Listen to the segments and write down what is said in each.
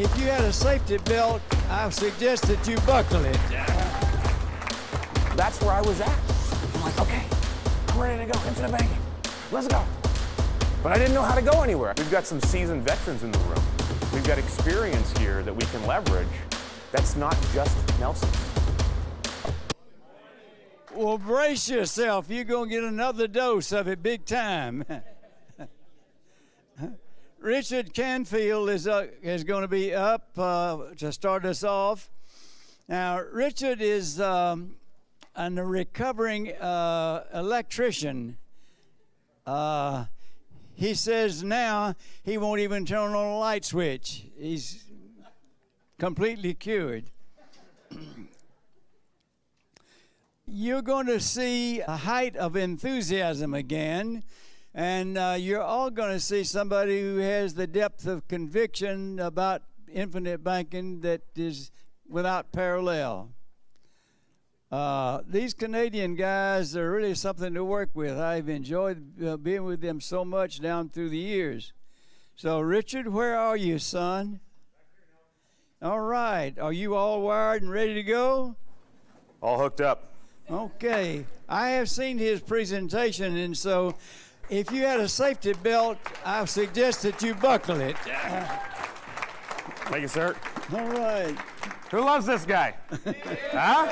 If you had a safety belt, I suggest that you buckle it. That's where I was at. I'm like, okay, I'm ready to go, infinite banking. Let's go. But I didn't know how to go anywhere. We've got some seasoned veterans in the room. We've got experience here that we can leverage. That's not just Nelson's. Well, brace yourself. You're going to get another dose of it big time. Richard Canfield is going to be up to start us off. Now, Richard is a recovering electrician. He says now he won't even turn on a light switch. He's completely cured. You're going to see a height of enthusiasm again, and you're all going to see somebody who has the depth of conviction about infinite banking that is without parallel. These Canadian guys are really something to work with. I've enjoyed being with them so much down through the years. So, Richard, where are you, son? All right. Are you all wired and ready to go? All hooked up. Okay. I have seen his presentation, and so if you had a safety belt, I suggest that you buckle it. Thank you, sir. All right. Who loves this guy? Huh?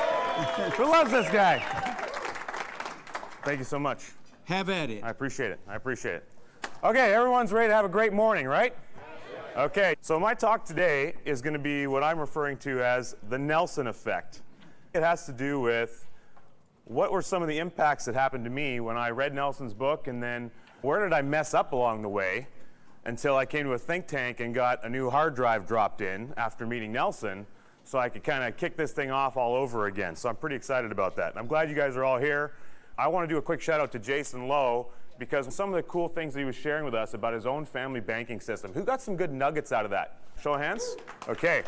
Who loves this guy? Thank you so much. Have at it. I appreciate it. I appreciate it. Okay, everyone's ready to have a great morning, right? Okay, so my talk today is going to be what I'm referring to as the Nelson effect. It has to do with what were some of the impacts that happened to me when I read Nelson's book, and then where did I mess up along the way until I came to a think tank and got a new hard drive dropped in after meeting Nelson, so I could kind of kick this thing off all over again. So I'm pretty excited about that. And I'm glad you guys are all here. I want to do a quick shout out to Jason Lowe, because some of the cool things that he was sharing with us about his own family banking system. Who got some good nuggets out of that? Show of hands? Okay.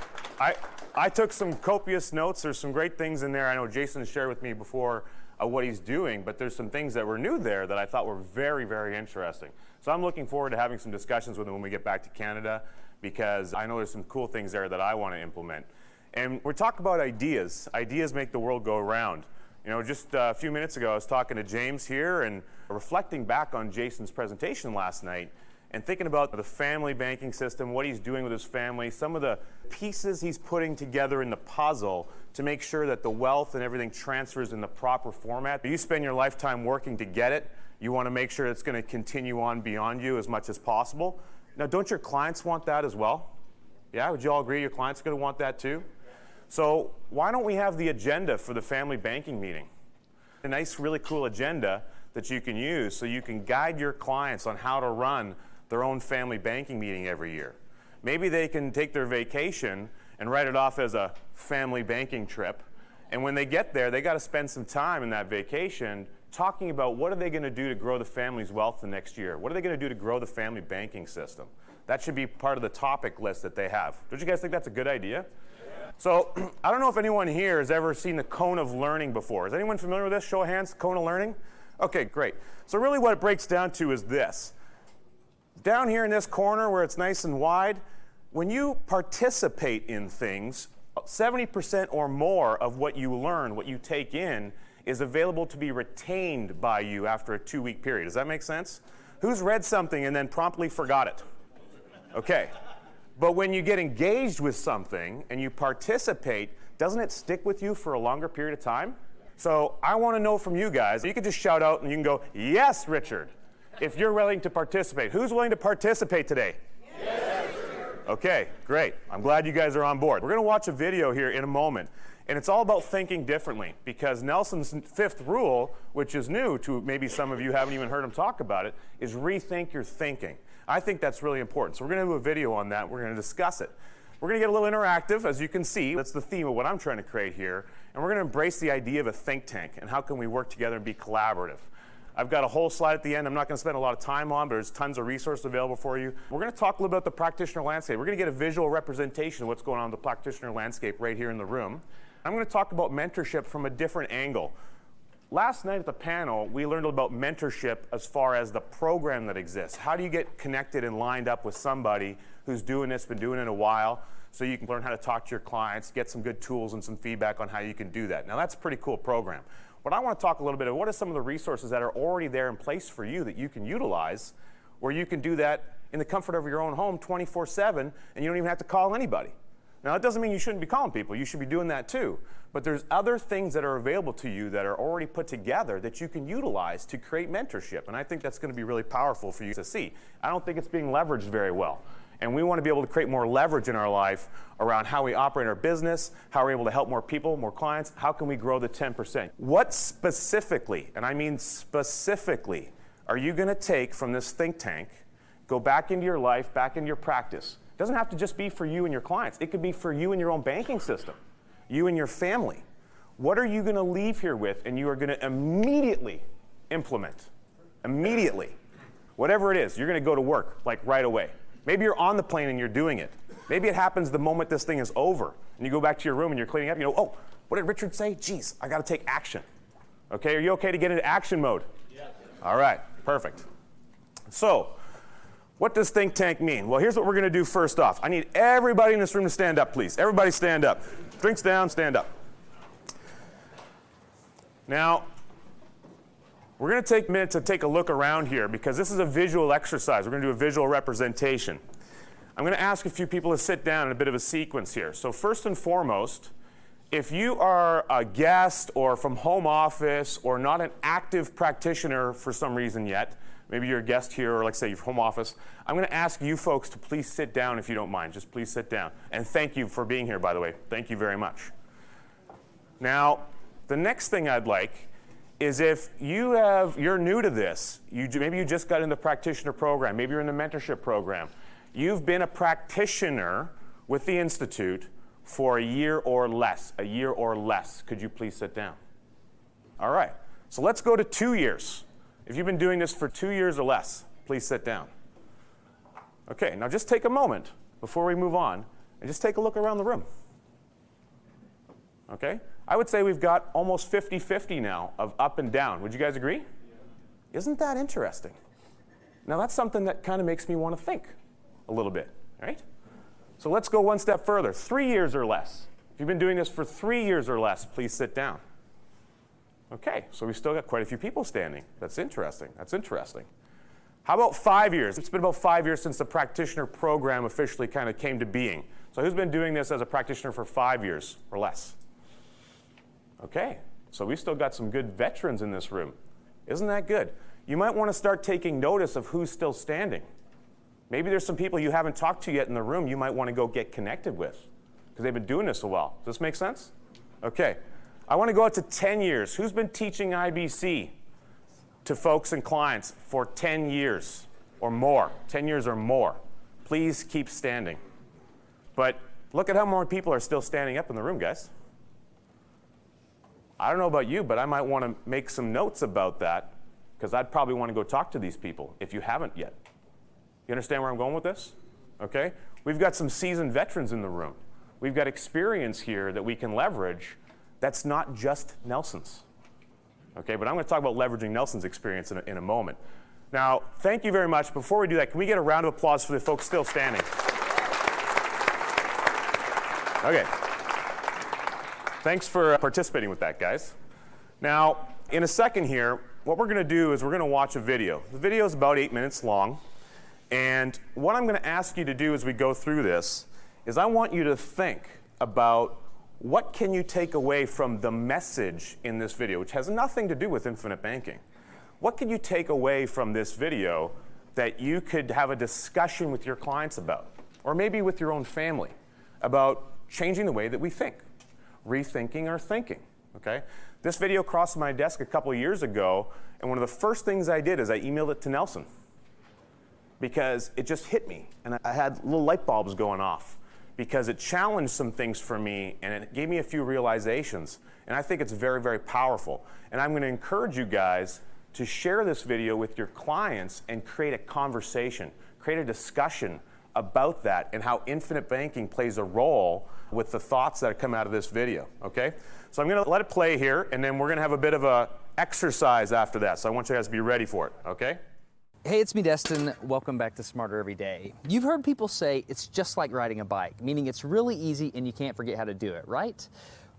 I took some copious notes. There's some great things in there. I know Jason shared with me before what he's doing, but there's some things that were new there that I thought were very, very interesting. So I'm looking forward to having some discussions with him when we get back to Canada, because I know there's some cool things there that I want to implement. And we're talking about ideas. Ideas make the world go around. You know, just a few minutes ago, I was talking to James here and reflecting back on Jason's presentation last night and thinking about the family banking system, what he's doing with his family, some of the pieces he's putting together in the puzzle to make sure that the wealth and everything transfers in the proper format. You spend your lifetime working to get it. You want to make sure it's going to continue on beyond you as much as possible. Now, don't your clients want that as well? Yeah, would you all agree your clients are going to want that too? So why don't we have the agenda for the family banking meeting? A nice, really cool agenda that you can use so you can guide your clients on how to run their own family banking meeting every year. Maybe they can take their vacation and write it off as a family banking trip. And when they get there, they got to spend some time in that vacation talking about what are they going to do to grow the family's wealth the next year? What are they going to do to grow the family banking system? That should be part of the topic list that they have. Don't you guys think that's a good idea? So I don't know if anyone here has ever seen the cone of learning before. Is anyone familiar with this? Show of hands, cone of learning? Okay, great. So really what it breaks down to is this. Down here in this corner where it's nice and wide, when you participate in things, 70% or more of what you learn, what you take in, is available to be retained by you after a 2-week period. Does that make sense? Who's read something and then promptly forgot it? Okay. But when you get engaged with something and you participate, doesn't it stick with you for a longer period of time? So I want to know from you guys, you could just shout out and you can go, yes, Richard, if you're willing to participate. Who's willing to participate today? Yes, Richard. Okay, great. I'm glad you guys are on board. We're going to watch a video here in a moment. And it's all about thinking differently, because Nelson's 5th rule, which is new to maybe some of you haven't even heard him talk about it, is rethink your thinking. I think that's really important. So we're going to do a video on that. We're going to discuss it. We're going to get a little interactive, as you can see. That's the theme of what I'm trying to create here. And we're going to embrace the idea of a think tank and how can we work together and be collaborative. I've got a whole slide at the end I'm not going to spend a lot of time on, but there's tons of resources available for you. We're going to talk a little bit about the practitioner landscape. We're going to get a visual representation of what's going on in the practitioner landscape right here in the room. I'm going to talk about mentorship from a different angle. Last night at the panel, we learned about mentorship as far as the program that exists. How do you get connected and lined up with somebody who's doing this, been doing it a while? so you can learn how to talk to your clients, get some good tools and some feedback on how you can do that. Now that's a pretty cool program. What I want to talk a little bit about, what are some of the resources that are already there in place for you that you can utilize, where you can do that in the comfort of your own home 24/7, and you don't even have to call anybody. Now that doesn't mean you shouldn't be calling people, you should be doing that too. But there's other things that are available to you that are already put together that you can utilize to create mentorship. And I think that's going to be really powerful for you to see. I don't think it's being leveraged very well. And we want to be able to create more leverage in our life around how we operate our business, how we're able to help more people, more clients, how can we grow the 10%. What specifically, and I mean specifically, are you going to take from this think tank, go back into your life, back into your practice? It doesn't have to just be for you and your clients. It could be for you and your own banking system, you and your family. What are you going to leave here with and you are going to immediately implement? Immediately. Whatever it is, you're going to go to work like right away. Maybe you're on the plane and you're doing it. Maybe it happens the moment this thing is over and you go back to your room and you're cleaning up. You know, oh, what did Richard say? Geez, I got to take action. Okay, are you okay to get into action mode? Yes. All right, perfect. So, what does think tank mean? Well, here's what we're going to do first off. I need everybody in this room to stand up, please. Everybody stand up. Drinks down, stand up. Now, we're going to take a minute to take a look around here because this is a visual exercise. We're going to do a visual representation. I'm going to ask a few people to sit down in a bit of a sequence here. So first and foremost, if you are a guest or from home office or not an active practitioner for some reason yet, maybe you're a guest here or like say your home office, I'm going to ask you folks to please sit down if you don't mind. Just please sit down. And thank you for being here, by the way. Thank you very much. Now, the next thing I'd like is if you're new to this, maybe you just got in the practitioner program, maybe you're in the mentorship program, you've been a practitioner with the Institute for a year or less. Could you please sit down? All right, so let's go to 2 years. If you've been doing this for 2 years or less, please sit down. Okay, now just take a moment before we move on and just take a look around the room. Okay? I would say we've got almost 50-50 now of up and down. Would you guys agree? Yeah. Isn't that interesting? Now that's something that kind of makes me want to think a little bit, right? So let's go one step further. 3 years or less. If you've been doing this for 3 years or less, please sit down. Okay, so we've still got quite a few people standing. That's interesting. That's interesting. How about 5 years? It's been about 5 years since the practitioner program officially kind of came to being. So who's been doing this as a practitioner for 5 years or less? Okay, so we've still got some good veterans in this room. Isn't that good? You might want to start taking notice of who's still standing. Maybe there's some people you haven't talked to yet in the room you might want to go get connected with because they've been doing this a while. Does this make sense? Okay. I want to go out to 10 years. Who's been teaching IBC to folks and clients for 10 years or more? 10 years or more. Please keep standing. But look at how more people are still standing up in the room, guys. I don't know about you, but I might want to make some notes about that because I'd probably want to go talk to these people if you haven't yet. You understand where I'm going with this? Okay? We've got some seasoned veterans in the room. We've got experience here that we can leverage that's not just Nelson's. Okay, but I'm going to talk about leveraging Nelson's experience in a moment. Now, thank you very much. Before we do that, can we get a round of applause for the folks still standing? Okay. Thanks for participating with that, guys. Now, in a second here, what we're going to do is we're going to watch a video. The video is about 8 minutes long. And what I'm going to ask you to do as we go through this is I want you to think about what can you take away from the message in this video, which has nothing to do with infinite banking. What can you take away from this video that you could have a discussion with your clients about, or maybe with your own family, about changing the way that we think, rethinking our thinking, okay? This video crossed my desk a couple of years ago, and one of the first things I did is I emailed it to Nelson because it just hit me, and I had little light bulbs going off because it challenged some things for me, and it gave me a few realizations, and I think it's very, very powerful. And I'm going to encourage you guys to share this video with your clients and create a conversation, create a discussion about that and how infinite banking plays a role with the thoughts that come out of this video, okay? So I'm going to let it play here, and then we're going to have a bit of a exercise after that, so I want you guys to be ready for it, okay? Hey, it's me, Destin. Welcome back to Smarter Every Day. You've heard people say it's just like riding a bike, meaning it's really easy and you can't forget how to do it, right?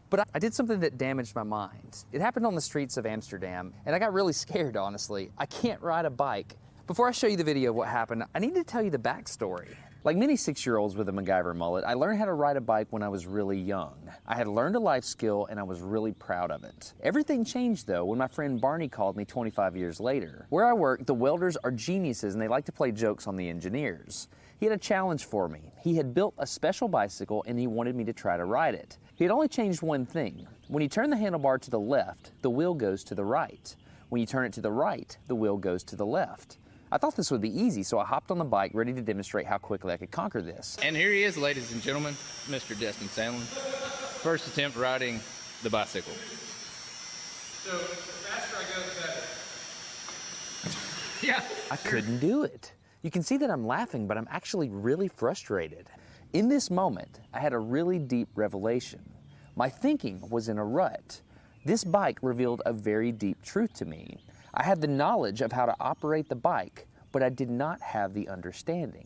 But I did something that damaged my mind. It happened on the streets of Amsterdam, and I got really scared, honestly. I can't ride a bike. Before I show you the video of what happened, I need to tell you the backstory. Like many 6-year-olds with a MacGyver mullet, I learned how to ride a bike when I was really young. I had learned a life skill and I was really proud of it. Everything changed though when my friend Barney called me 25 years later. Where I work, the welders are geniuses and they like to play jokes on the engineers. He had a challenge for me. He had built a special bicycle and he wanted me to try to ride it. He had only changed one thing. When you turn the handlebar to the left, the wheel goes to the right. When you turn it to the right, the wheel goes to the left. I thought this would be easy, so I hopped on the bike ready to demonstrate how quickly I could conquer this. And here he is, ladies and gentlemen, Mr. Destin Sandlin. First attempt riding the bicycle. So the faster I go, the better. Yeah. I couldn't do it. You can see that I'm laughing, but I'm actually really frustrated. In this moment, I had a really deep revelation. My thinking was in a rut. This bike revealed a very deep truth to me. I had the knowledge of how to operate the bike, but I did not have the understanding.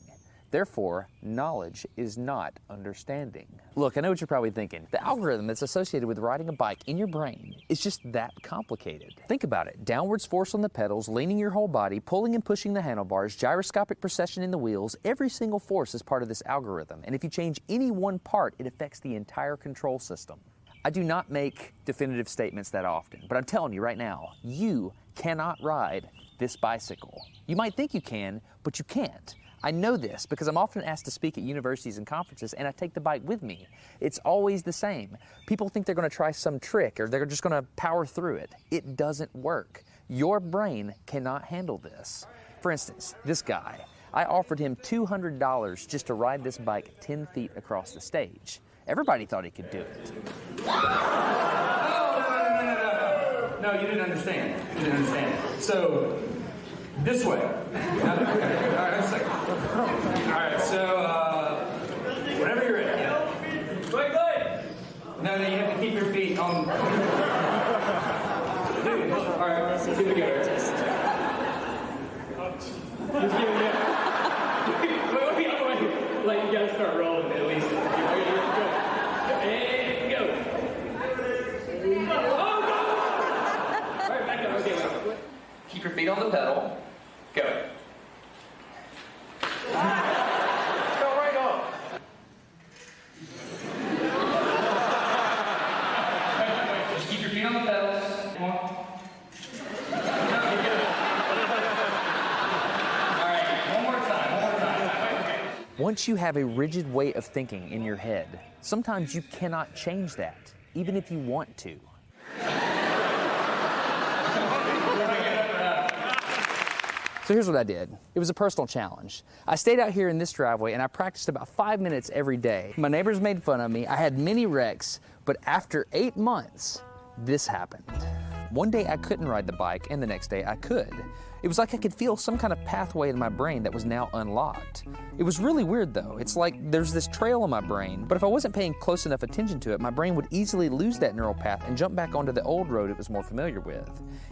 Therefore, knowledge is not understanding. Look, I know what you're probably thinking. The algorithm that's associated with riding a bike in your brain is just that complicated. Think about it. Downwards force on the pedals, leaning your whole body, pulling and pushing the handlebars, gyroscopic precession in the wheels, every single force is part of this algorithm. And if you change any one part, it affects the entire control system. I do not make definitive statements that often, but I'm telling you right now, you cannot ride this bicycle. You might think you can, but you can't. I know this because I'm often asked to speak at universities and conferences and I take the bike with me. It's always the same. People think they're going to try some trick or they're just going to power through it. It doesn't work. Your brain cannot handle this. For instance, this guy, I offered him $200 just to ride this bike 10 feet across the stage. Everybody thought he could do it. No, you didn't understand. You didn't understand. So, this way. Okay, all right, a second. All right, so, whenever you're ready. Yeah. Wait. No, you have to keep your feet on. All right, here we go. Just give it a Wait. Like, you gotta start rolling at least. And go. Oh, go! All right, back up. Okay, wait. Keep your feet on the pedal. Go. Go right on. Just keep your feet on the pedals. Come on. All right, one more time. Okay. Once you have a rigid way of thinking in your head, sometimes you cannot change that, even if you want to. So here's what I did. It was a personal challenge. I stayed out here in this driveway and I practiced about 5 minutes every day. My neighbors made fun of me. I had many wrecks, but after 8 months, this happened. One day I couldn't ride the bike and the next day I could. It was like I could feel some kind of pathway in my brain that was now unlocked. It was really weird though. It's like there's this trail in my brain, but if I wasn't paying close enough attention to it, my brain would easily lose that neural path and jump back onto the old road it was more familiar with.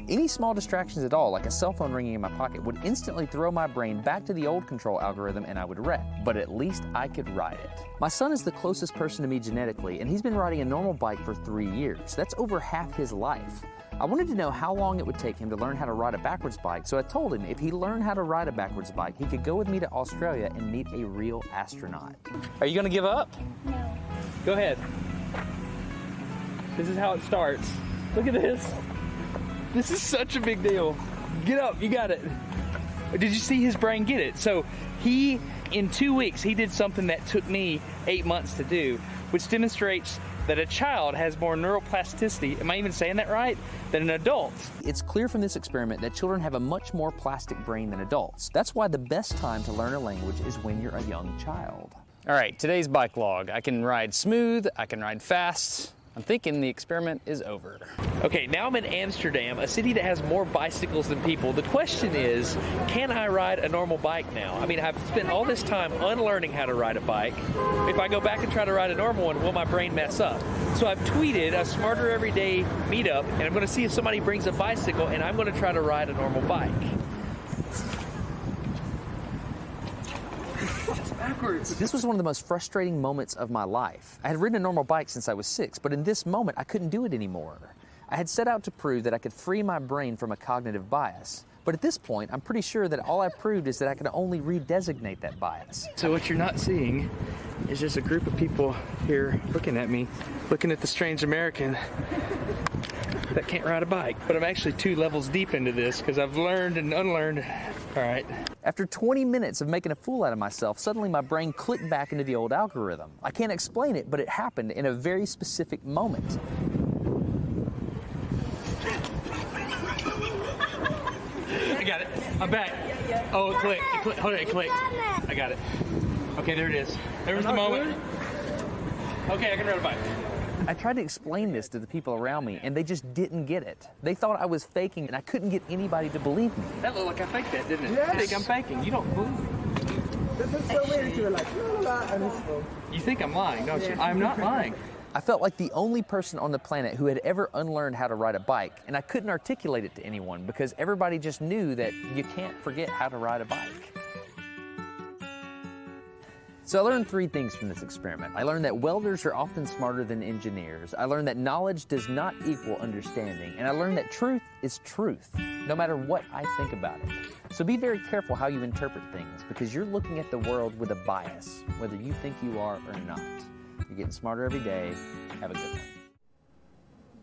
Any small distractions at all, like a cell phone ringing in my pocket, would instantly throw my brain back to the old control algorithm and I would wreck. But at least I could ride it. My son is the closest person to me genetically, and he's been riding a normal bike for 3 years. That's over half his life. I wanted to know how long it would take him to learn how to ride a backwards bike, so I told him if he learned how to ride a backwards bike, he could go with me to Australia and meet a real astronaut. Are you going to give up? No. Go ahead. This is how it starts. Look at this. This is such a big deal. Get up, you got it. Did you see his brain get it? So in 2 weeks, he did something that took me 8 months to do, which demonstrates that a child has more neuroplasticity, am I even saying that right, than an adult. It's clear from this experiment that children have a much more plastic brain than adults. That's why the best time to learn a language is when you're a young child. All right, today's bike log. I can ride smooth, I can ride fast. I'm thinking the experiment is over. Okay, now I'm in Amsterdam, a city that has more bicycles than people. The question is, can I ride a normal bike now? I mean, I've spent all this time unlearning how to ride a bike. If I go back and try to ride a normal one, will my brain mess up? So I've tweeted a Smarter Everyday meetup, and I'm gonna see if somebody brings a bicycle, and I'm gonna try to ride a normal bike. It's backwards. This was one of the most frustrating moments of my life. I had ridden a normal bike since I was 6, but in this moment, I couldn't do it anymore. I had set out to prove that I could free my brain from a cognitive bias. But at this point, I'm pretty sure that all I proved is that I could only redesignate that bias. So what you're not seeing is just a group of people here looking at me, looking at the strange American that can't ride a bike. But I'm actually 2 levels deep into this because I've learned and unlearned. All right. After 20 minutes of making a fool out of myself, suddenly my brain clicked back into the old algorithm. I can't explain it, but it happened in a very specific moment. I got it. I'm back. Oh, it clicked. Hold on, it clicked. I got it. Okay, there it is. There was the moment. Okay, I can ride a bike. I tried to explain this to the people around me, and they just didn't get it. They thought I was faking, and I couldn't get anybody to believe me. That looked like I faked that, didn't it? Yes. I think I'm faking. You don't believe me. This is so weird. You're like, la, la, la, and it's so... You think I'm lying, don't you? I'm not lying. I felt like the only person on the planet who had ever unlearned how to ride a bike, and I couldn't articulate it to anyone because everybody just knew that you can't forget how to ride a bike. So I learned 3 things from this experiment. I learned that welders are often smarter than engineers. I learned that knowledge does not equal understanding. And I learned that truth is truth, no matter what I think about it. So be very careful how you interpret things because you're looking at the world with a bias, whether you think you are or not. You're getting smarter every day. Have a good one.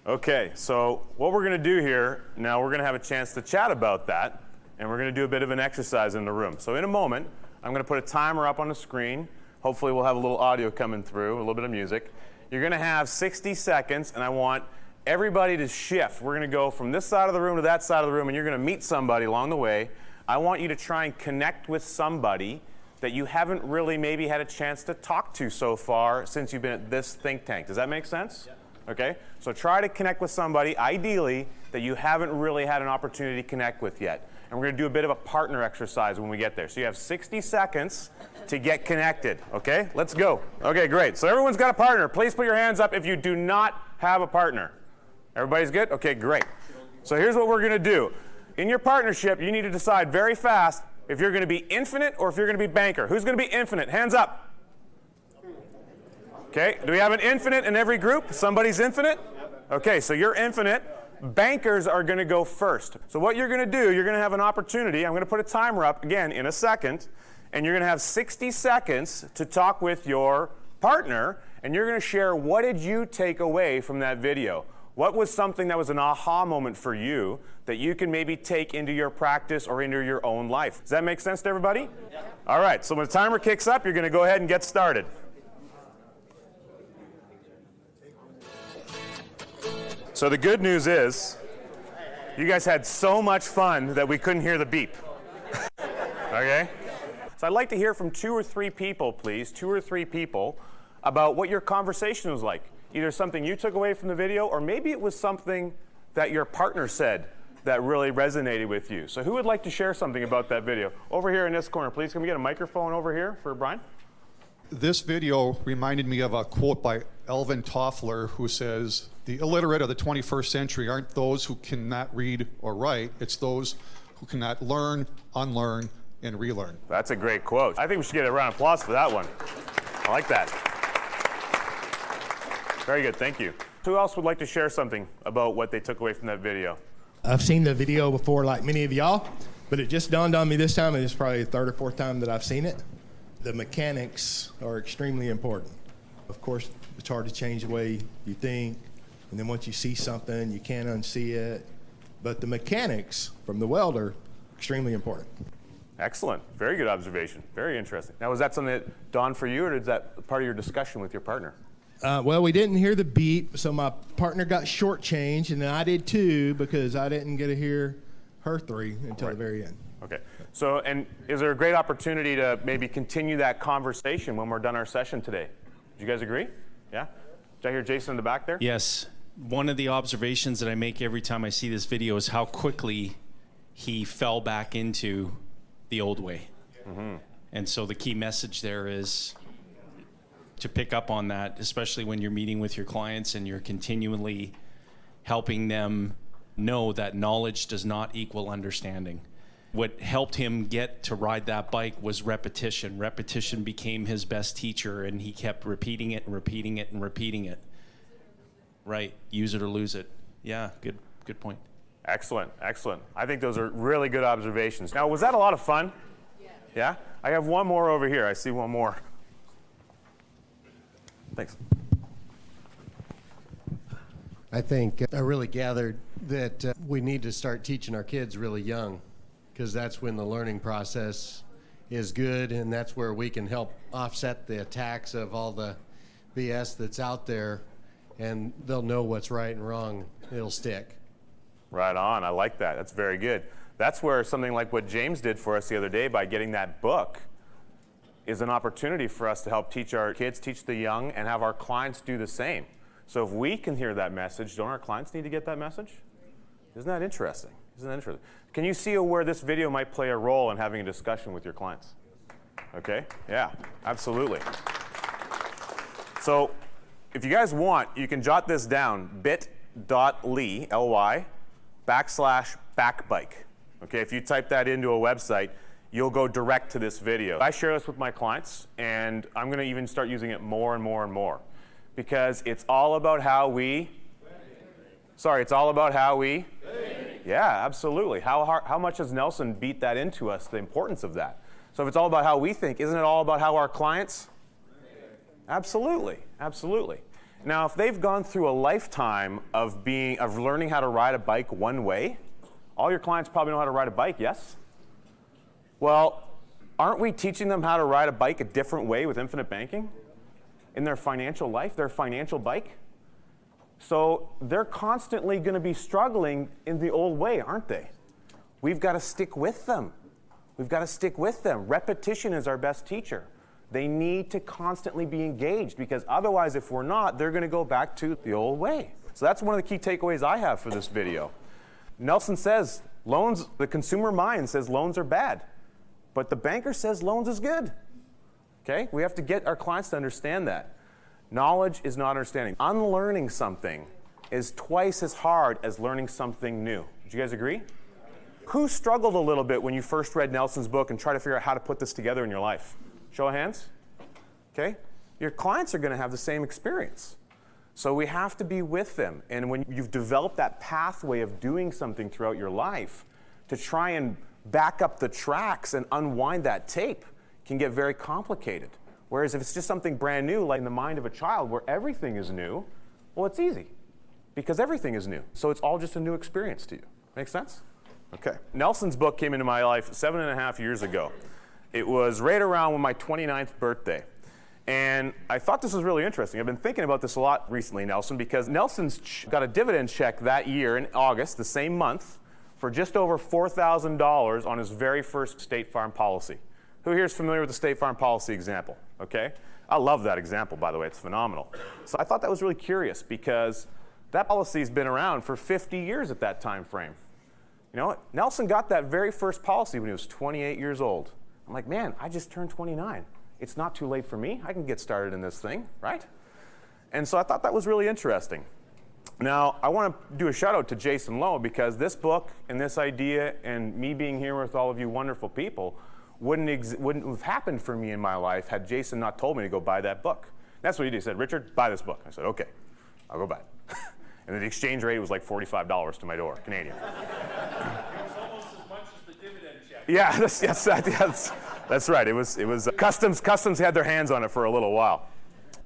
Okay, so what we're going to do here, now we're going to have a chance to chat about that, and we're going to do a bit of an exercise in the room. So in a moment, I'm going to put a timer up on the screen. Hopefully we'll have a little audio coming through, a little bit of music. You're going to have 60 seconds, and I want everybody to shift. We're going to go from this side of the room to that side of the room, and you're going to meet somebody along the way. I want you to try and connect with somebody that you haven't really maybe had a chance to talk to so far since you've been at this think tank. Does that make sense? Yeah. Okay, so try to connect with somebody, ideally, that you haven't really had an opportunity to connect with yet. And we're going to do a bit of a partner exercise when we get there. So you have 60 seconds to get connected, okay? Let's go. Okay, great. So everyone's got a partner. Please put your hands up if you do not have a partner. Everybody's good? Okay, great. So here's what we're going to do. In your partnership, you need to decide very fast if you're going to be infinite or if you're going to be banker. Who's going to be infinite? Hands up. Okay, do we have an infinite in every group? Somebody's infinite? Okay, so you're infinite. Bankers are going to go first. So what you're going to do, you're going to have an opportunity. I'm going to put a timer up again in a second, and you're going to have 60 seconds to talk with your partner, and you're going to share what did you take away from that video. What was something that was an aha moment for you that you can maybe take into your practice or into your own life? Does that make sense to everybody? Yeah. All right, so when the timer kicks up, you're going to go ahead and get started. So the good news is, you guys had so much fun that we couldn't hear the beep. Okay? So I'd like to hear from 2 or 3 people, please, 2 or 3 people, about what your conversation was like. Either something you took away from the video, or maybe it was something that your partner said that really resonated with you. So who would like to share something about that video? Over here in this corner, please. Can we get a microphone over here for Brian? This video reminded me of a quote by Alvin Toffler, who says, "The illiterate of the 21st century aren't those who cannot read or write, it's those who cannot learn, unlearn, and relearn." That's a great quote. I think we should get a round of applause for that one. I like that. Very good, thank you. Who else would like to share something about what they took away from that video? I've seen the video before, like many of y'all, but it just dawned on me this time, and it's probably the 3rd or 4th time that I've seen it. The mechanics are extremely important. Of course, it's hard to change the way you think, and then once you see something, you can't unsee it. But the mechanics from the welder, extremely important. Excellent. Very good observation. Very interesting. Now, was that something that dawned for you, or is that part of your discussion with your partner? Well, we didn't hear the beep, so my partner got shortchanged, and then I did too, because I didn't get to hear her 3 until the very end. Okay. So, and is there a great opportunity to maybe continue that conversation when we're done our session today? Do you guys agree? Yeah? Did I hear Jason in the back there? Yes. One of the observations that I make every time I see this video is how quickly he fell back into the old way. Mm-hmm. And so the key message there is to pick up on that, especially when you're meeting with your clients and you're continually helping them know that knowledge does not equal understanding. what helped him get to ride that bike was repetition. Repetition became his best teacher, and he kept repeating it and repeating it and repeating it. Right, use it or lose it. Yeah, good point. Excellent, excellent. I think those are really good observations. Now, was that a lot of fun? Yeah? I have one more over here. I see one more. Thanks. I think I really gathered that we need to start teaching our kids really young, because that's when the learning process is good, and that's where we can help offset the attacks of all the BS that's out there, and they'll know what's right and wrong. It'll stick. Right on. I like that. That's very good. That's where something like what James did for us the other day by getting that book is an opportunity for us to help teach our kids, teach the young, and have our clients do the same. So if we can hear that message, don't our clients need to get that message? Isn't that interesting? Isn't that interesting? Can you see where this video might play a role in having a discussion with your clients? Okay? Yeah, absolutely. So if you guys want, you can jot this down, bit.ly, L-Y, /backbike. Okay, if you type that into a website, you'll go direct to this video. I share this with my clients, and I'm going to even start using it more and more and more, because it's all about how we, it's all about how we, yeah, absolutely. How much has Nelson beat that into us, the importance of that? So if it's all about how we think, isn't it all about how our clients? Absolutely, absolutely. Now, if they've gone through a lifetime of learning how to ride a bike one way, all your clients probably know how to ride a bike, yes? Well, aren't we teaching them how to ride a bike a different way with infinite banking in their financial life, their financial bike? So they're constantly going to be struggling in the old way, aren't they? We've got to stick with them. We've got to stick with them. Repetition is our best teacher. They need to constantly be engaged, because otherwise, if we're not, they're going to go back to the old way. So that's one of the key takeaways I have for this video. Nelson says loans, the consumer mind says loans are bad, but the banker says loans is good. Okay? We have to get our clients to understand that. Knowledge is not understanding. Unlearning something is twice as hard as learning something new. Did you guys agree? Who struggled a little bit when you first read Nelson's book and tried to figure out how to put this together in your life? Show of hands. Okay? Your clients are going to have the same experience. So we have to be with them. And when you've developed that pathway of doing something throughout your life, to try and back up the tracks and unwind that tape can get very complicated. Whereas if it's just something brand new, like in the mind of a child where everything is new, well, it's easy because everything is new. So it's all just a new experience to you. Make sense? Okay. Nelson's book came into my life 7.5 years ago. It was right around when my 29th birthday. And I thought this was really interesting. I've been thinking about this a lot recently, Nelson, because Nelson's got a dividend check that year in August, the same month, for just over $4,000 on his very first State Farm policy. Who here is familiar with the State Farm policy example? Okay? I love that example, by the way. It's phenomenal. So I thought that was really curious because that policy's been around for 50 years at that time frame. You know, Nelson got that very first policy when he was 28 years old. I'm like, man, I just turned 29. It's not too late for me. I can get started in this thing, right? And so I thought that was really interesting. Now, I want to do a shout out to Jason Lowe, because this book and this idea and me being here with all of you wonderful people wouldn't have happened for me in my life had Jason not told me to go buy that book. That's what he did. He said, Richard, buy this book. I said, okay, I'll go buy it. And the exchange rate was like $45 to my door, Canadian. It was almost as much as the dividend check. Yeah, that's right. It was Customs had their hands on it for a little while.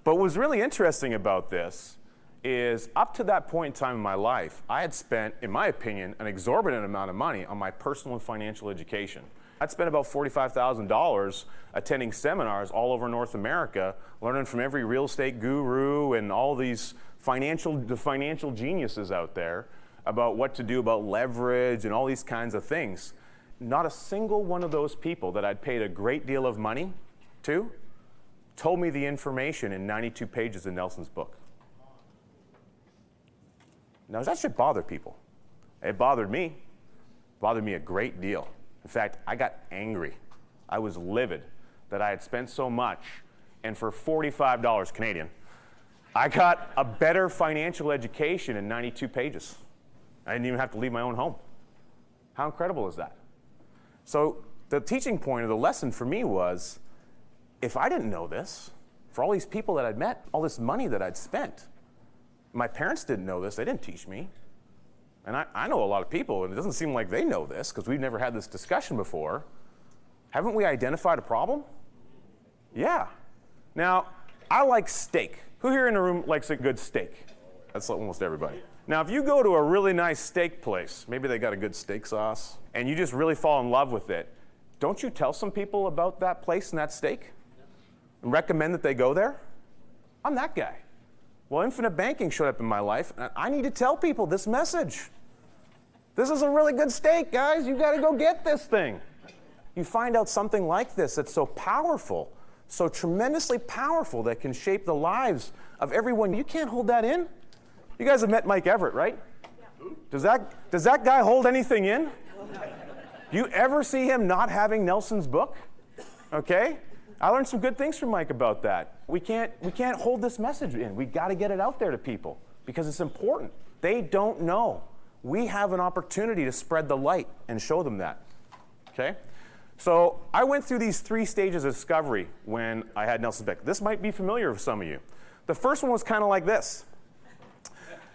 But what was really interesting about this is up to that point in time in my life, I had spent, in my opinion, an exorbitant amount of money on my personal and financial education. I'd spent about $45,000 attending seminars all over North America, learning from every real estate guru and all these financial geniuses out there about what to do about leverage and all these kinds of things. Not a single one of those people that I'd paid a great deal of money to told me the information in 92 pages in Nelson's book. Now, that should bother people. It bothered me. It bothered me a great deal. In fact, I got angry. I was livid that I had spent so much, and for $45 Canadian, I got a better financial education in 92 pages. I didn't even have to leave my own home. How incredible is that? So the teaching point of the lesson for me was, if I didn't know this, for all these people that I'd met, all this money that I'd spent, my parents didn't know this, they didn't teach me. And I know a lot of people, and it doesn't seem like they know this because we've never had this discussion before. Haven't we identified a problem? Yeah. Now, I like steak. Who here in the room likes a good steak? That's almost everybody. Now, if you go to a really nice steak place, maybe they got a good steak sauce, and you just really fall in love with it, don't you tell some people about that place and that steak? And recommend that they go there? I'm that guy. Well, infinite banking showed up in my life, and I need to tell people this message. This is a really good steak, guys. You got to go get this thing. You find out something like this that's so powerful, so tremendously powerful, that can shape the lives of everyone. You can't hold that in. You guys have met Mike Everett, right? Does that guy hold anything in? Do you ever see him not having Nelson's book? Okay? I learned some good things from Mike about that. We can't hold this message in. We got to get it out there to people because it's important. They don't know. We have an opportunity to spread the light and show them that. Okay? So I went through these 3 stages of discovery when I had Nelson's book. This might be familiar to some of you. The first one was kind of like this.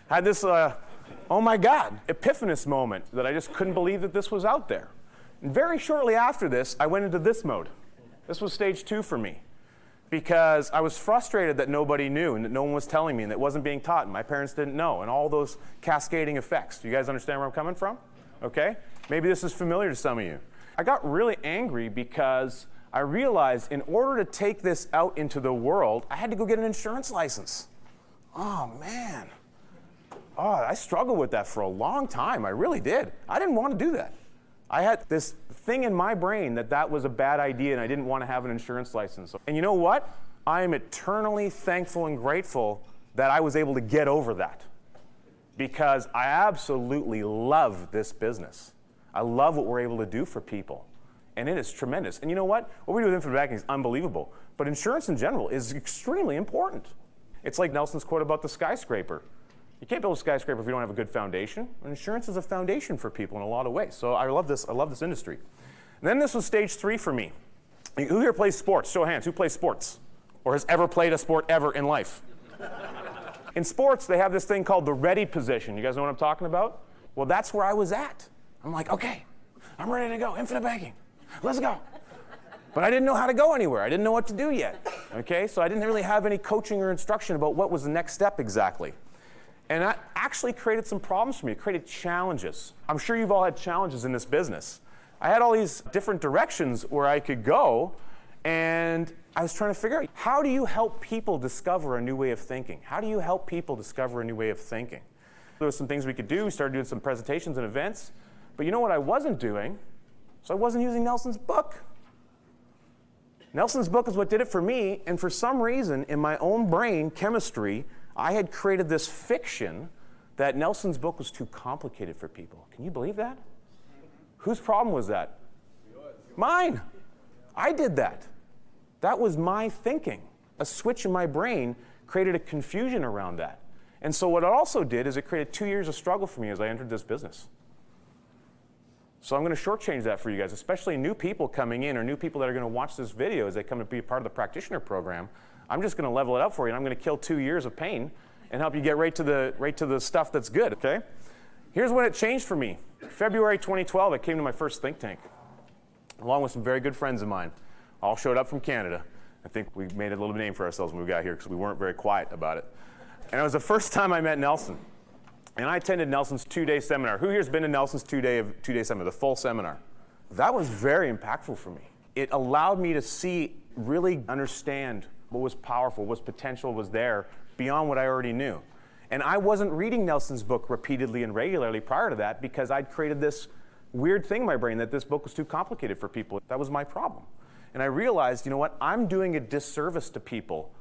I had this, oh my God, epiphanous moment that I just couldn't believe that this was out there. And very shortly after this, I went into this mode. This was stage 2 for me because I was frustrated that nobody knew and that no one was telling me and that it wasn't being taught and my parents didn't know and all those cascading effects. Do you guys understand where I'm coming from? Okay? Maybe this is familiar to some of you. I got really angry because I realized in order to take this out into the world, I had to go get an insurance license. Oh, man. Oh, I struggled with that for a long time. I really did. I didn't want to do that. I had this thing in my brain that was a bad idea and I didn't want to have an insurance license. And you know what? I am eternally thankful and grateful that I was able to get over that because I absolutely love this business. I love what we're able to do for people. And it is tremendous. And you know what? What we do with infinite banking is unbelievable. But insurance in general is extremely important. It's like Nelson's quote about the skyscraper. You can't build a skyscraper if you don't have a good foundation. And insurance is a foundation for people in a lot of ways. So I love this industry. And then this was stage 3 for me. Who here plays sports? Show of hands. Who plays sports? Or has ever played a sport ever in life? In sports, they have this thing called the ready position. You guys know what I'm talking about? Well, that's where I was at. I'm like, okay, I'm ready to go. Infinite banking. Let's go. But I didn't know how to go anywhere. I didn't know what to do yet. Okay, so I didn't really have any coaching or instruction about what was the next step exactly. And that actually created some problems for me. It created challenges. I'm sure you've all had challenges in this business. I had all these different directions where I could go, and I was trying to figure out, how do you help people discover a new way of thinking? How do you help people discover a new way of thinking? There were some things we could do. We started doing some presentations and events. But you know what I wasn't doing? So I wasn't using Nelson's book. Nelson's book is what did it for me, and for some reason, in my own brain, chemistry, I had created this fiction that Nelson's book was too complicated for people. Can you believe that? Whose problem was that? Mine. I did that. That was my thinking. A switch in my brain created a confusion around that. And so what it also did is it created 2 years of struggle for me as I entered this business. So I'm going to shortchange that for you guys, especially new people coming in or new people that are going to watch this video as they come to be a part of the Practitioner program. I'm just going to level it up for you, and I'm going to kill 2 years of pain and help you get right to the stuff that's good, okay? Here's when it changed for me. February 2012, I came to my first think tank, along with some very good friends of mine. All showed up from Canada. I think we made a little name for ourselves when we got here because we weren't very quiet about it. And it was the first time I met Nelson. And I attended Nelson's 2-day seminar. Who here's been to Nelson's two-day seminar, the full seminar? That was very impactful for me. It allowed me to really understand what was powerful, what potential was there beyond what I already knew. And I wasn't reading Nelson's book repeatedly and regularly prior to that because I'd created this weird thing in my brain that this book was too complicated for people. That was my problem. And I realized, you know what, I'm doing a disservice to people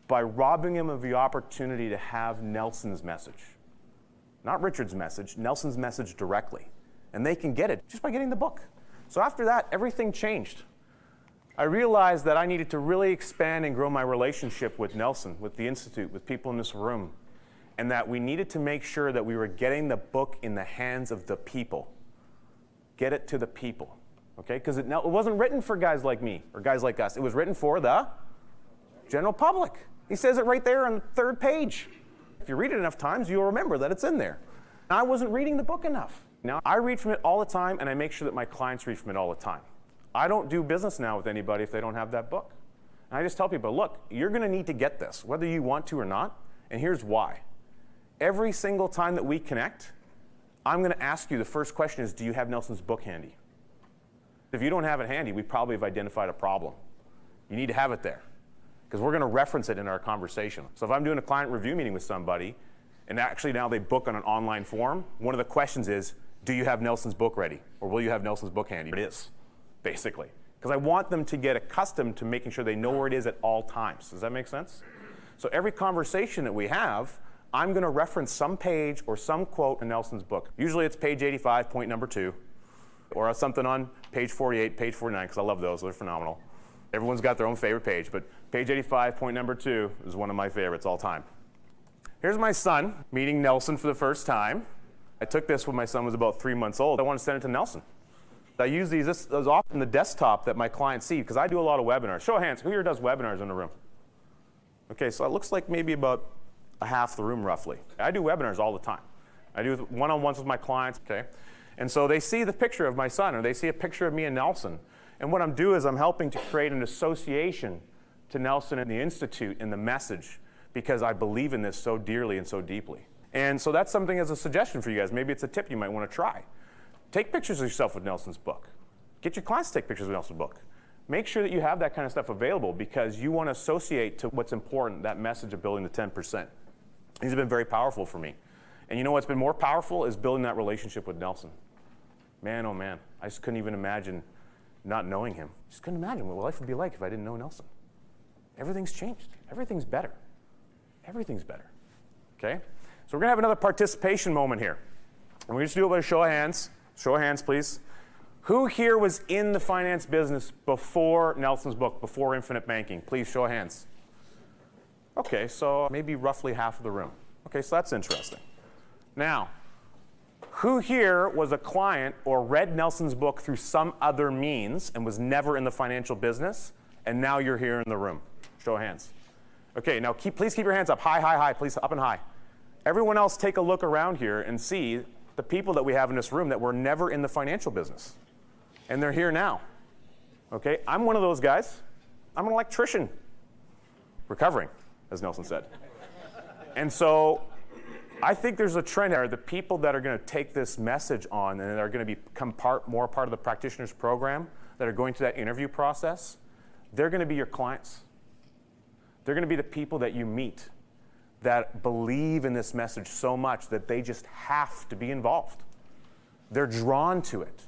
by robbing them of the opportunity to have Nelson's message. Not Richard's message, Nelson's message directly. And they can get it just by getting the book. So after that, everything changed. I realized that I needed to really expand and grow my relationship with Nelson, with the Institute, with people in this room, and that we needed to make sure that we were getting the book in the hands of the people. Get it to the people. Okay, because it wasn't written for guys like me or guys like us. It was written for the general public. He says it right there on the third page. If you read it enough times, you'll remember that it's in there. I wasn't reading the book enough. Now, I read from it all the time, and I make sure that my clients read from it all the time. I don't do business now with anybody if they don't have that book. And I just tell people, look, you're going to need to get this, whether you want to or not, and here's why. Every single time that we connect, I'm going to ask you, the first question is, do you have Nelson's book handy? If you don't have it handy, we probably have identified a problem. You need to have it there, because we're going to reference it in our conversation. So if I'm doing a client review meeting with somebody, and actually now they book on an online form, one of the questions is, do you have Nelson's book ready? Or will you have Nelson's book handy? It is, basically. Because I want them to get accustomed to making sure they know where it is at all times. Does that make sense? So every conversation that we have, I'm going to reference some page or some quote in Nelson's book. Usually it's page 85, point number 2, or something on page 48, page 49, because I love those. They're phenomenal. Everyone's got their own favorite page, but page 85, point number 2 is one of my favorites all time. Here's my son meeting Nelson for the first time. I took this when my son was about 3 months old. I want to send it to Nelson. I use these, this is often the desktop that my clients see, because I do a lot of webinars. Show of hands, who here does webinars in the room? Okay, so it looks like maybe about a half the room roughly. I do webinars all the time. I do one-on-ones with my clients, okay? And so they see the picture of my son, or they see a picture of me and Nelson. And what I'm doing is I'm helping to create an association to Nelson and the Institute and the message, because I believe in this so dearly and so deeply. And so that's something as a suggestion for you guys. Maybe it's a tip you might want to try. Take pictures of yourself with Nelson's book. Get your clients to take pictures of Nelson's book. Make sure that you have that kind of stuff available, because you want to associate to what's important, that message of building the 10%. These have been very powerful for me. And you know what's been more powerful is building that relationship with Nelson. Man, oh man, I just couldn't even imagine not knowing him. Just couldn't imagine what life would be like if I didn't know Nelson. Everything's changed. Everything's better. Everything's better. Okay? So we're going to have another participation moment here. And we're just going to do it by a show of hands. Show of hands, please. Who here was in the finance business before Nelson's book, before Infinite Banking? Please, show of hands. Okay, so maybe roughly half of the room. Okay, so that's interesting. Now, who here was a client or read Nelson's book through some other means and was never in the financial business, and now you're here in the room? Show of hands. Okay, now please keep your hands up. High, high, high. Please, up and high. Everyone else take a look around here and see the people that we have in this room that were never in the financial business. And they're here now. Okay, I'm one of those guys. I'm an electrician. Recovering, as Nelson said. And so I think there's a trend there. The people that are going to take this message on and that are going to become more part of the practitioner's program, that are going through that interview process, they're going to be your clients. They're going to be the people that you meet that believe in this message so much that they just have to be involved. They're drawn to it.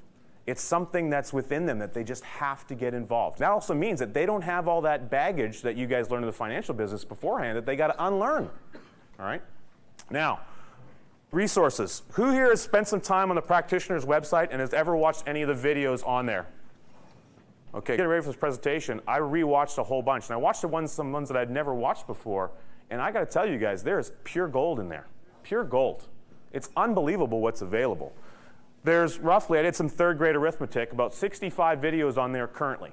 It's something that's within them that they just have to get involved. That also means that they don't have all that baggage that you guys learned in the financial business beforehand that they got to unlearn. All right? Now, resources. Who here has spent some time on the Practitioner's website and has ever watched any of the videos on there? Okay, get ready for this presentation. I rewatched a whole bunch, and I watched some ones that I'd never watched before, and I got to tell you guys, there's pure gold in there. Pure gold. It's unbelievable what's available. There's roughly, I did some third grade arithmetic, about 65 videos on there currently.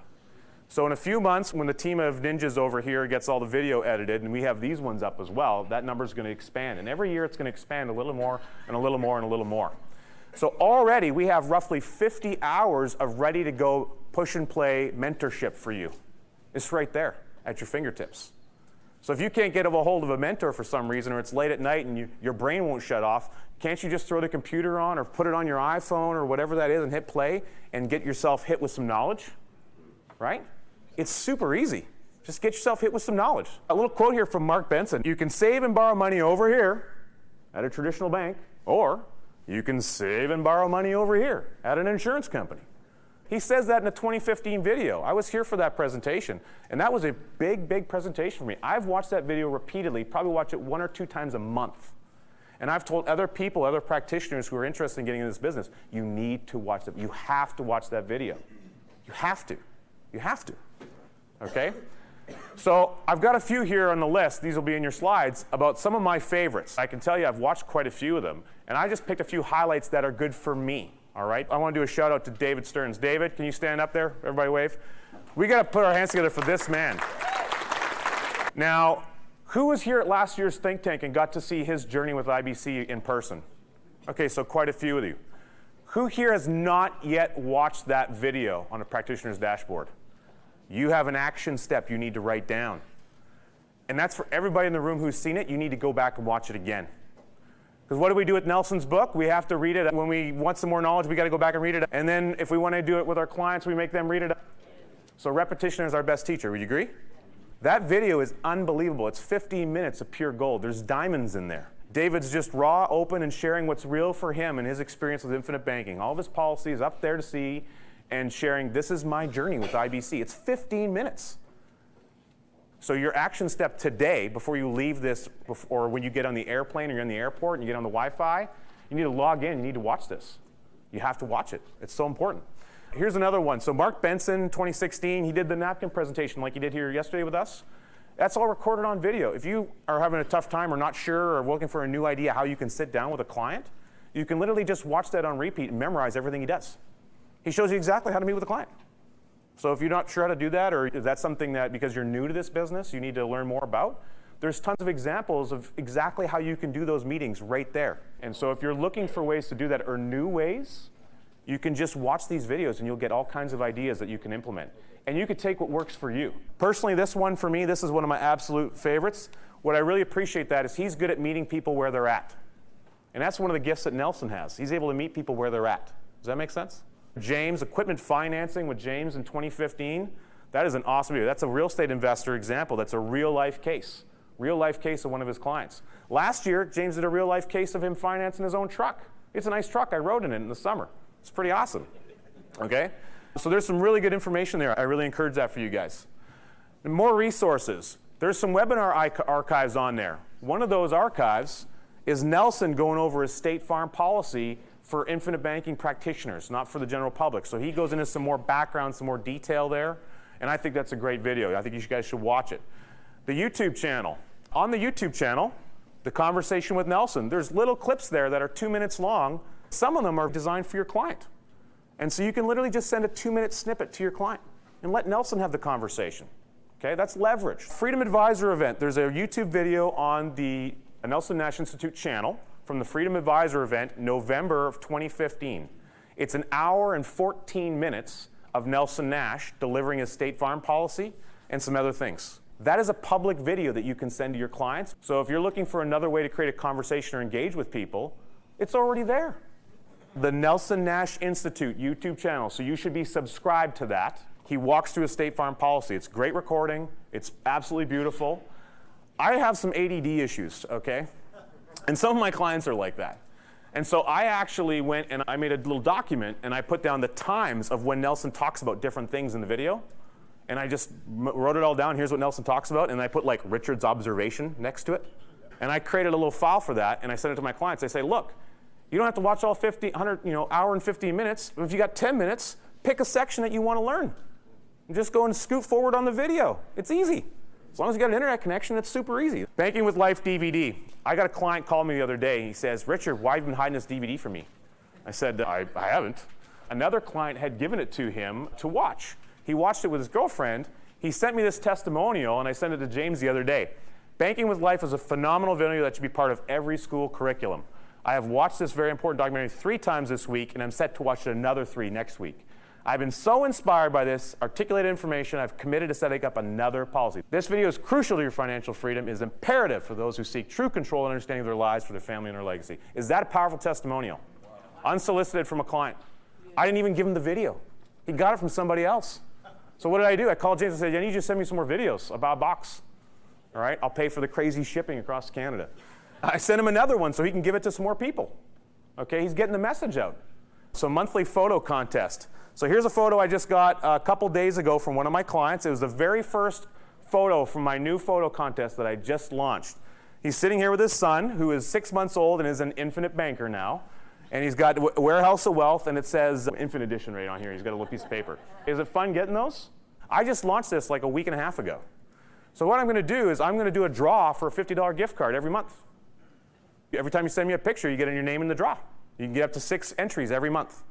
So in a few months, when the team of ninjas over here gets all the video edited, and we have these ones up as well, that number's going to expand. And every year it's going to expand a little more and a little more and a little more. So already we have roughly 50 hours of ready to go push and play mentorship for you. It's right there at your fingertips. So if you can't get a hold of a mentor for some reason, or it's late at night and your brain won't shut off, can't you just throw the computer on or put it on your iPhone or whatever that is and hit play and get yourself hit with some knowledge? Right? It's super easy. Just get yourself hit with some knowledge. A little quote here from Mark Benson. You can save and borrow money over here at a traditional bank, or you can save and borrow money over here at an insurance company. He says that in a 2015 video. I was here for that presentation, and that was a big, big presentation for me. I've watched that video repeatedly, probably watch it 1 or 2 times a month. And I've told other people, other practitioners who are interested in getting in this business, you need to watch that. You have to watch that video. You have to. You have to. Okay? So I've got a few here on the list. These will be in your slides about some of my favorites. I can tell you I've watched quite a few of them, and I just picked a few highlights that are good for me. All right, I want to do a shout out to David Stearns. David, can you stand up there? Everybody wave. We got to put our hands together for this man. Now, who was here at last year's think tank and got to see his journey with IBC in person? Okay, so quite a few of you. Who here has not yet watched that video on a practitioner's dashboard? You have an action step you need to write down. And that's for everybody in the room who's seen it. You need to go back and watch it again. Because what do we do with Nelson's book? We have to read it. When we want some more knowledge, we got to go back and read it. And then if we want to do it with our clients, we make them read it. So repetition is our best teacher. Would you agree? That video is unbelievable. It's 15 minutes of pure gold. There's diamonds in there. David's just raw, open, and sharing what's real for him and his experience with infinite banking. All of his policies up there to see and sharing, this is my journey with IBC. It's 15 minutes. So your action step today, before you leave this, or when you get on the airplane or you're in the airport and you get on the Wi-Fi, you need to log in, you need to watch this. You have to watch it. It's so important. Here's another one. So Mark Benson, 2016, he did the napkin presentation like he did here yesterday with us. That's all recorded on video. If you are having a tough time or not sure or looking for a new idea how you can sit down with a client, you can literally just watch that on repeat and memorize everything he does. He shows you exactly how to meet with a client. So if you're not sure how to do that, or if that's something that because you're new to this business, you need to learn more about, there's tons of examples of exactly how you can do those meetings right there. And so if you're looking for ways to do that or new ways, you can just watch these videos and you'll get all kinds of ideas that you can implement. And you could take what works for you. Personally, this one for me, this is one of my absolute favorites. What I really appreciate that is he's good at meeting people where they're at. And that's one of the gifts that Nelson has. He's able to meet people where they're at. Does that make sense? James, equipment financing with James in 2015. That is an awesome video. That's a real estate investor example. That's a real life case. Real life case of one of his clients. Last year, James did a real life case of him financing his own truck. It's a nice truck. I rode in it in the summer. It's pretty awesome. Okay? So there's some really good information there. I really encourage that for you guys. And more resources. There's some webinar archives on there. One of those archives is Nelson going over his State Farm policy for infinite banking practitioners, not for the general public. So he goes into some more background, some more detail there, and I think that's a great video. I think you guys should watch it. The YouTube channel. On the YouTube channel, the conversation with Nelson, there's little clips there that are 2 minutes long. Some of them are designed for your client. And so you can literally just send a 2-minute snippet to your client and let Nelson have the conversation. Okay, that's leverage. Freedom Advisor event. There's a YouTube video on the Nelson Nash Institute channel from the Freedom Advisor event, November of 2015. It's an hour and 14 minutes of Nelson Nash delivering his State Farm policy and some other things. That is a public video that you can send to your clients. So if you're looking for another way to create a conversation or engage with people, it's already there. The Nelson Nash Institute YouTube channel, so you should be subscribed to that. He walks through a State Farm policy. It's great recording. It's absolutely beautiful. I have some ADD issues, okay? And some of my clients are like that. And so I actually went and I made a little document and I put down the times of when Nelson talks about different things in the video. And I just wrote it all down. Here's what Nelson talks about. And I put like Richard's observation next to it. And I created a little file for that and I sent it to my clients. I say, look, you don't have to watch all 100, hour and 15 minutes. If you got 10 minutes, pick a section that you want to learn. And just go and scoot forward on the video. It's easy. As long as you got an internet connection, it's super easy. Banking with Life DVD. I got a client call me the other day. He says, Richard, why have you been hiding this DVD from me? I said, I haven't. Another client had given it to him to watch. He watched it with his girlfriend. He sent me this testimonial, and I sent it to James the other day. Banking with Life is a phenomenal video that should be part of every school curriculum. I have watched this very important documentary 3 times this week, and I'm set to watch it another 3 next week. I've been so inspired by this articulated information, I've committed to setting up another policy. This video is crucial to your financial freedom. It is imperative for those who seek true control and understanding of their lives for their family and their legacy. Is that a powerful testimonial? Wow. Unsolicited from a client. I didn't even give him the video. He got it from somebody else. So what did I do? I called James and said, I need you to send me some more videos about a box. All right, I'll pay for the crazy shipping across Canada. I sent him another one so he can give it to some more people. Okay, he's getting the message out. So monthly photo contest. So here's a photo I just got a couple days ago from one of my clients. It was the very first photo from my new photo contest that I just launched. He's sitting here with his son, who is 6 months old and is an infinite banker now. And he's got Warehouse of Wealth, and it says Infinite Edition right on here. He's got a little piece of paper. Is it fun getting those? I just launched this like a week and a half ago. So what I'm going to do is I'm going to do a draw for a $50 gift card every month. Every time you send me a picture, you get your name in the draw. You can get up to 6 entries every month.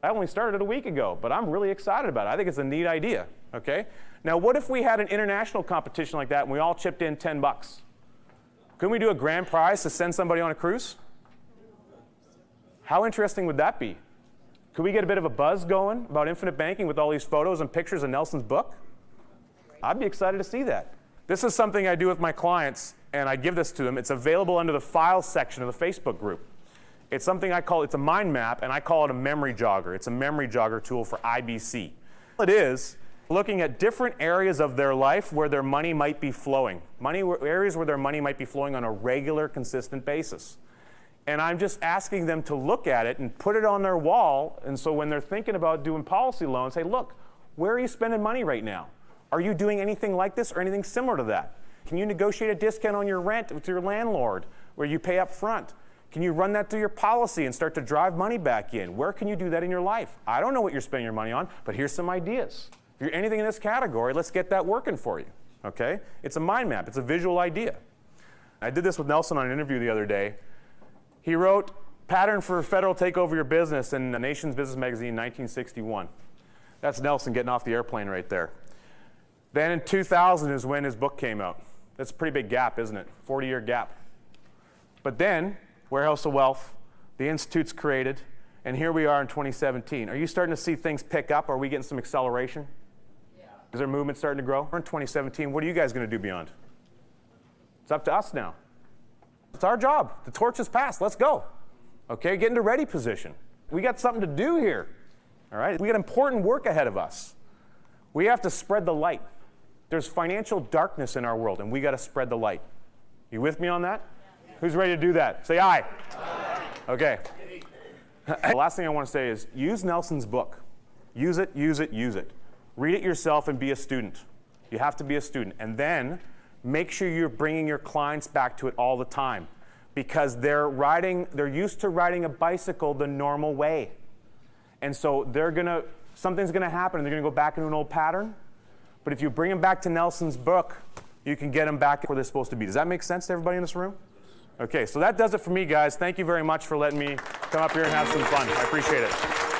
I only started it a week ago, but I'm really excited about it. I think it's a neat idea, okay? Now, what if we had an international competition like that and we all chipped in 10 bucks? Couldn't we do a grand prize to send somebody on a cruise? How interesting would that be? Could we get a bit of a buzz going about infinite banking with all these photos and pictures of Nelson's book? I'd be excited to see that. This is something I do with my clients, and I give this to them. It's available under the files section of the Facebook group. It's something it's a mind map, and I call it a memory jogger. It's a memory jogger tool for IBC. It is looking at different areas of their life where their money might be flowing. Areas where their money might be flowing on a regular, consistent basis. And I'm just asking them to look at it and put it on their wall. And so when they're thinking about doing policy loans, hey, look, where are you spending money right now? Are you doing anything like this or anything similar to that? Can you negotiate a discount on your rent with your landlord where you pay up front? Can you run that through your policy and start to drive money back in? Where can you do that in your life? I don't know what you're spending your money on, but here's some ideas. If you're anything in this category, let's get that working for you, okay? It's a mind map. It's a visual idea. I did this with Nelson on an interview the other day. He wrote Pattern for Federal Take Over Your Business in the Nation's Business Magazine in 1961. That's Nelson getting off the airplane right there. Then in 2000 is when his book came out. That's a pretty big gap, isn't it? 40-year gap. But then, Warehouse of Wealth, the Institute's created, and here we are in 2017. Are you starting to see things pick up? Are we getting some acceleration? Yeah. Is there movement starting to grow? We're in 2017. What are you guys going to do beyond? It's up to us now. It's our job. The torch is passed. Let's go. Okay, get into ready position. We got something to do here. All right? We got important work ahead of us. We have to spread the light. There's financial darkness in our world, and we got to spread the light. You with me on that? Yeah. Who's ready to do that? Say aye. Aye. Okay. The last thing I want to say is use Nelson's book. Use it, use it, use it. Read it yourself and be a student. You have to be a student. And then make sure you're bringing your clients back to it all the time, because they're used to riding a bicycle the normal way. And so something's going to happen, and they're going to go back into an old pattern. But if you bring them back to Nelson's book, you can get them back where they're supposed to be. Does that make sense to everybody in this room? Okay, so that does it for me, guys. Thank you very much for letting me come up here and have some fun. I appreciate it.